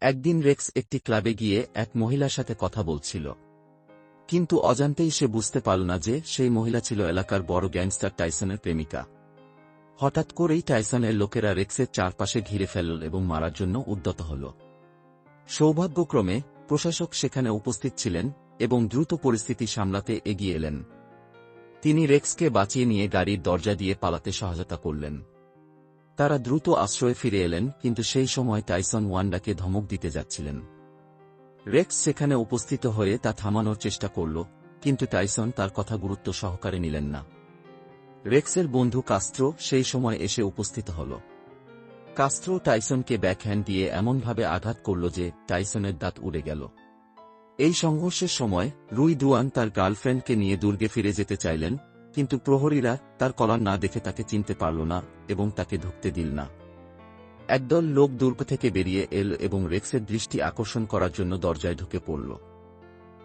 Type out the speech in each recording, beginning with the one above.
একদিন রেক্স একটি ক্লাবে গিয়ে এক মহিলার সাথে কথা বলছিল, কিন্তু অজান্তেই সে বুঝতে পারল না যে সেই মহিলা ছিল এলাকার বড় গ্যাংস্টার টাইসনের প্রেমিকা। হঠাৎ করেই টাইসনের লোকেরা রেক্সের চারপাশে ঘিরে ফেলল এবং মারার জন্য উদ্যত হল। সৌভাগ্যক্রমে প্রশাসক সেখানে উপস্থিত ছিলেন এবং দ্রুত পরিস্থিতি সামলাতে এগিয়ে এলেন। তিনি রেক্সকে বাঁচিয়ে নিয়ে গাড়ির দরজা দিয়ে পালাতে সহায়তা করলেন। তারা দ্রুত আশ্রয়ে ফিরে এলেন, কিন্তু সেই সময় টাইসন ওয়ান্ডাকে ধমক দিতে যাচ্ছিলেন। রেক্স সেখানে উপস্থিত হয়ে তা থামানোর চেষ্টা করল, কিন্তু টাইসন তার কথা গুরুত্ব সহকারে নিলেন না। রেক্সের বন্ধু কাস্ত্রো সেই সময় এসে উপস্থিত হল। কাস্ত্রো টাইসনকে ব্যাকহ্যান্ড দিয়ে এমনভাবে আঘাত করল যে টাইসনের দাঁত উড়ে গেল। এই সংঘর্ষের সময় রুই দুয়ান তার গার্লফ্রেন্ডকে নিয়ে দুর্গে ফিরে যেতে চাইলেন, কিন্তু প্রহরীরা তার কলার না দেখে তাকে চিনতে পারল না এবং তাকে ঢুকতে দিল না। একদল লোক দুর্গ থেকে বেরিয়ে এল এবং রেক্সের দৃষ্টি আকর্ষণ করার জন্য দরজায় ঢুকে পড়ল।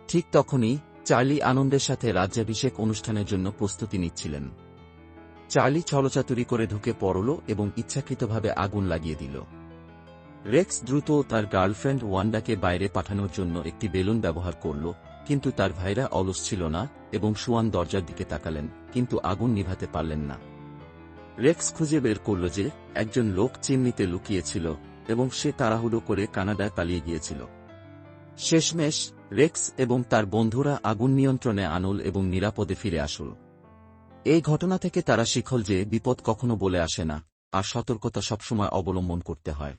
ঠিক তখনই চার্লি আনন্দের সাথে রাজ্যাভিষেক অনুষ্ঠানের জন্য প্রস্তুতি নিচ্ছিলেন। চার্লি ছলচাতুরি করে ঢুকে পড়ল এবং ইচ্ছাকৃতভাবে আগুন লাগিয়ে দিল। রেক্স দ্রুত তার গার্লফ্রেন্ড ওয়ান্ডাকে বাইরে পাঠানোর জন্য একটি বেলুন ব্যবহার করল, কিন্তু তার ভাইরা অলস ছিল না এবং সুয়ান দরজার দিকে তাকালেন, কিন্তু আগুন নিভাতে পারলেন না। রেক্স খুঁজে বের করল যে একজন লোক চিমনিতে লুকিয়েছিল এবং সে তাড়াহুড়ো করে কানাডায় পালিয়ে গিয়েছিল। শেষমেশ রেক্স এবং তার বন্ধুরা আগুন নিয়ন্ত্রণে আনল এবং নিরাপদে ফিরে আসল। এই ঘটনা থেকে তারা শিখল যে বিপদ কখনো বলে আসে না, আর সতর্কতা সবসময় অবলম্বন করতে হয়।